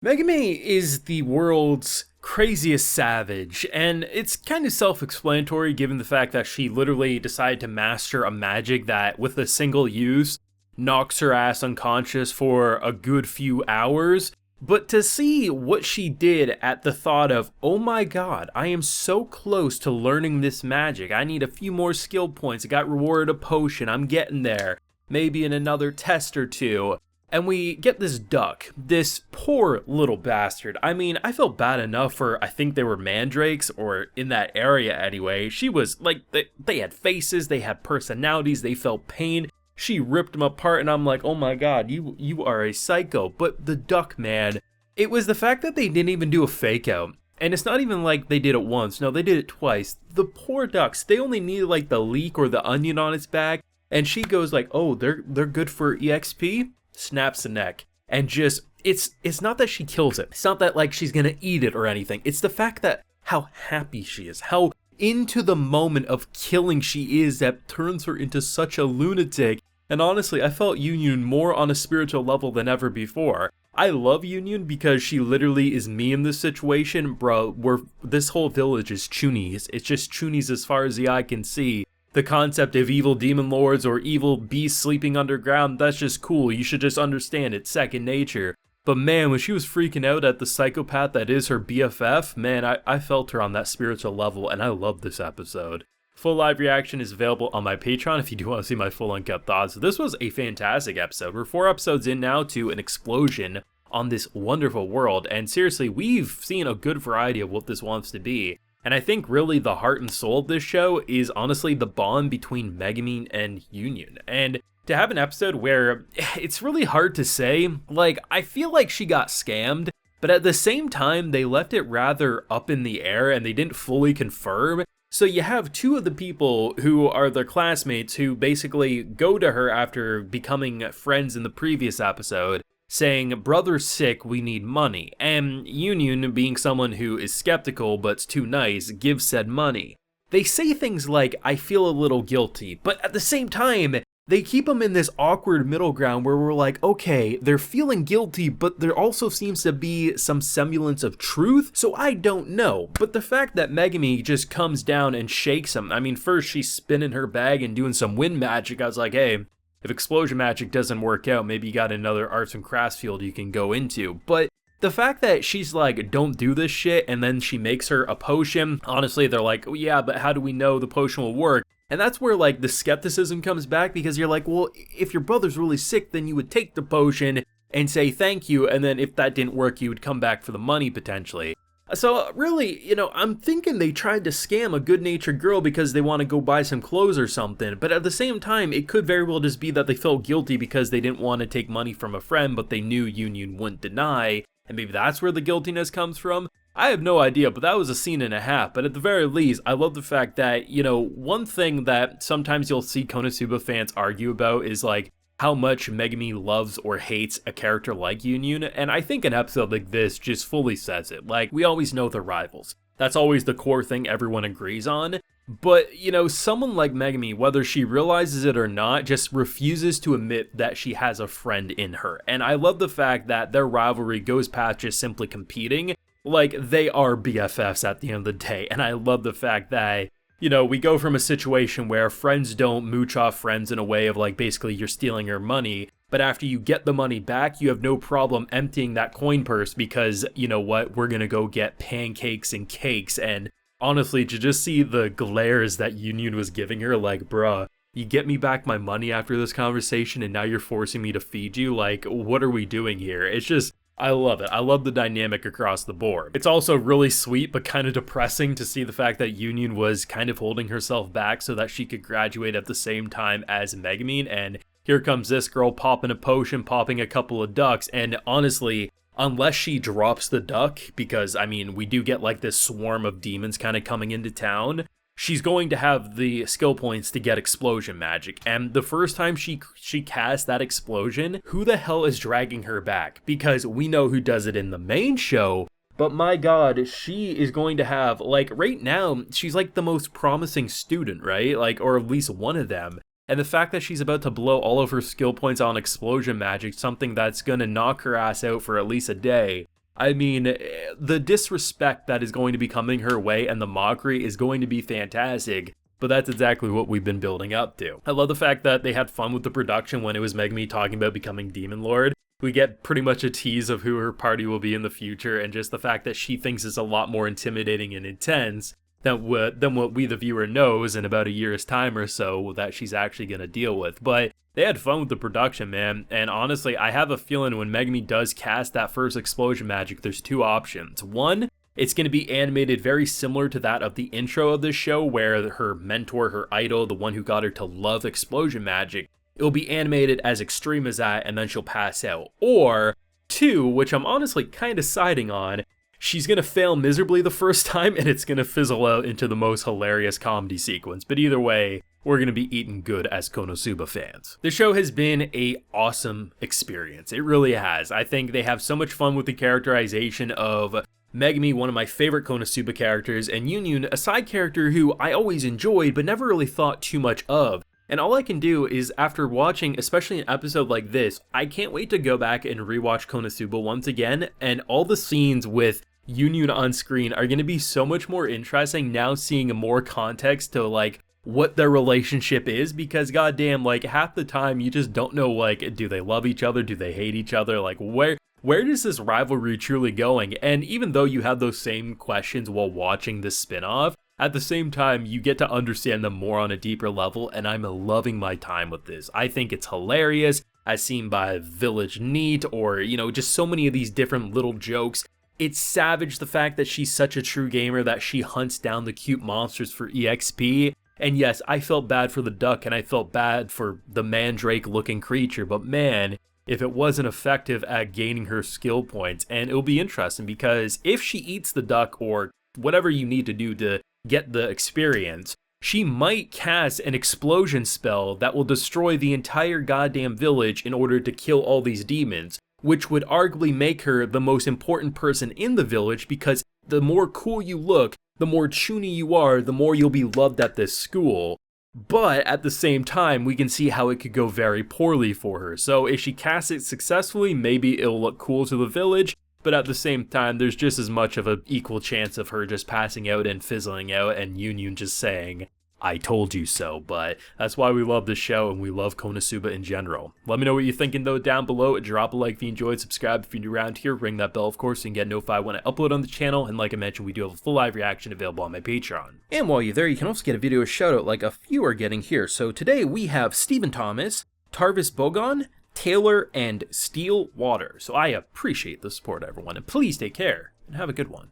Megumi is the world's craziest savage, and it's kind of self-explanatory given the fact that she literally decided to master a magic that, with a single use, knocks her ass unconscious for a good few hours. But to see what she did at the thought of, oh my god, I am so close to learning this magic, I need a few more skill points, I got rewarded a potion, I'm getting there, maybe in another test or two. And we get this duck, this poor little bastard. I mean, I felt bad enough for, I think they were mandrakes, or in that area anyway. She was, like, they had faces, they had personalities, they felt pain. She ripped them apart, and I'm like, oh my god, you are a psycho. But the duck, man, it was the fact that they didn't even do a fake out. And it's not even like they did it once, no, they did it twice. The poor ducks, they only needed, like, the leek or the onion on its back, and she goes like, oh, they're good for EXP? Snaps the neck, and just it's not that she kills it, it's not that like she's gonna eat it or anything, it's the fact that how happy she is, how into the moment of killing she is, that turns her into such a lunatic. And honestly, I felt Yunyun more on a spiritual level than ever before. I love Yunyun because she literally is me in this situation, bro. This whole village is chunies, it's just chunies as far as the eye can see. The concept of evil demon lords or evil beasts sleeping underground, that's just cool, you should just understand, it's second nature. But man, when she was freaking out at the psychopath that is her BFF, man, I felt her on that spiritual level, and I love this episode. Full live reaction is available on my Patreon if you do want to see my full uncut thoughts. This was a fantastic episode. We're 4 episodes in now to an explosion on this wonderful world, and seriously, we've seen a good variety of what this wants to be. And I think really the heart and soul of this show is honestly the bond between Megumin and Yunyun. And to have an episode where it's really hard to say, like, I feel like she got scammed, but at the same time, they left it rather up in the air and they didn't fully confirm. So you have two of the people who are their classmates who basically go to her after becoming friends in the previous episode, saying, brother's sick, we need money, and Yunyun, being someone who is skeptical but's too nice, gives said money. They say things like, I feel a little guilty, but at the same time, they keep them in this awkward middle ground where we're like, okay, they're feeling guilty, but there also seems to be some semblance of truth, so I don't know. But the fact that Megumi just comes down and shakes him, I mean, first she's spinning her bag and doing some wind magic, I was like, hey, if explosion magic doesn't work out, maybe you got another arts and crafts field you can go into. But the fact that she's like, don't do this shit, and then she makes her a potion, honestly, they're like, oh, yeah, but how do we know the potion will work? And that's where like the skepticism comes back, because you're like, well, if your brother's really sick, then you would take the potion and say thank you, and then if that didn't work, you would come back for the money potentially. So really, you know, I'm thinking they tried to scam a good-natured girl because they want to go buy some clothes or something, but at the same time, it could very well just be that they felt guilty because they didn't want to take money from a friend, but they knew Yunyun wouldn't deny, and maybe that's where the guiltiness comes from. I have no idea, but that was a scene and a half. But at the very least, I love the fact that, you know, one thing that sometimes you'll see Konosuba fans argue about is like how much Megumi loves or hates a character like Yunyun, and I think an episode like this just fully says it. Like, we always know they're rivals. That's always the core thing everyone agrees on. But, you know, someone like Megumi, whether she realizes it or not, just refuses to admit that she has a friend in her. And I love the fact that their rivalry goes past just simply competing. Like, they are BFFs at the end of the day, and I love the fact that, you know, we go from a situation where friends don't mooch off friends in a way of like, basically you're stealing your money, but after you get the money back, you have no problem emptying that coin purse because, you know what, we're gonna go get pancakes and cakes. And honestly, to just see the glares that Yunyun was giving her, like, bruh, you get me back my money after this conversation and now you're forcing me to feed you? Like, what are we doing here? It's just, I love it. I love the dynamic across the board. It's also really sweet but kind of depressing to see the fact that Yunyun was kind of holding herself back so that she could graduate at the same time as Megumin, and here comes this girl popping a potion, popping a couple of ducks, and honestly, unless she drops the duck, because I mean, we do get like this swarm of demons kind of coming into town, she's going to have the skill points to get explosion magic. And the first time she casts that explosion, who the hell is dragging her back? Because we know who does it in the main show, but my god, she is going to have, like, right now, she's like the most promising student, right? Like, or at least one of them. And the fact that she's about to blow all of her skill points on explosion magic, something that's gonna knock her ass out for at least a day, I mean, the disrespect that is going to be coming her way and the mockery is going to be fantastic, but that's exactly what we've been building up to. I love the fact that they had fun with the production when it was Megumin talking about becoming Demon Lord. We get pretty much a tease of who her party will be in the future, and just the fact that she thinks it's a lot more intimidating and intense than what we the viewer knows in about a year's time or so that she's actually going to deal with. But they had fun with the production, man, and honestly, I have a feeling when Megumin does cast that first explosion magic, there's two options. One, it's going to be animated very similar to that of the intro of this show, where her mentor, her idol, the one who got her to love explosion magic, it'll be animated as extreme as that, and then she'll pass out. Or two, which I'm honestly kind of siding on, she's going to fail miserably the first time, and it's going to fizzle out into the most hilarious comedy sequence. But either way, we're going to be eating good as Konosuba fans. The show has been an awesome experience. It really has. I think they have so much fun with the characterization of Megumin, one of my favorite Konosuba characters, and Yunyun, a side character who I always enjoyed but never really thought too much of. And all I can do is, after watching, especially an episode like this, I can't wait to go back and rewatch Konosuba once again, and all the scenes with Yunyun on screen are going to be so much more interesting now, seeing more context to like what their relationship is, because goddamn, like half the time you just don't know, like, do they love each other, do they hate each other, like where is this rivalry truly going? And even though you have those same questions while watching this spin-off, at the same time, you get to understand them more on a deeper level, and I'm loving my time with this. I think it's hilarious, as seen by Village Neat, or, you know, just so many of these different little jokes. It's savage the fact that she's such a true gamer that she hunts down the cute monsters for EXP. And yes, I felt bad for the duck, and I felt bad for the mandrake-looking creature, but man, if it wasn't effective at gaining her skill points. And it'll be interesting, because if she eats the duck, or whatever you need to do to get the experience, she might cast an explosion spell that will destroy the entire goddamn village in order to kill all these demons, which would arguably make her the most important person in the village, because the more cool you look, the more chuny you are, the more you'll be loved at this school. But at the same time, we can see how it could go very poorly for her. So if she casts it successfully, maybe it'll look cool to the village, but at the same time, there's just as much of an equal chance of her just passing out and fizzling out, and Yunyun just saying, I told you so. But that's why we love this show, and we love Konosuba in general. Let me know what you're thinking, though, down below. Drop a like if you enjoyed, subscribe if you're new around here, ring that bell, of course, and get notified when I upload on the channel. And like I mentioned, we do have a full live reaction available on my Patreon. And while you're there, you can also get a video shout out like a few are getting here. So today we have Stephen Thomas, Tarvis Bogon, Taylor, and Steel Water. So I appreciate the support, everyone, and please take care and have a good one.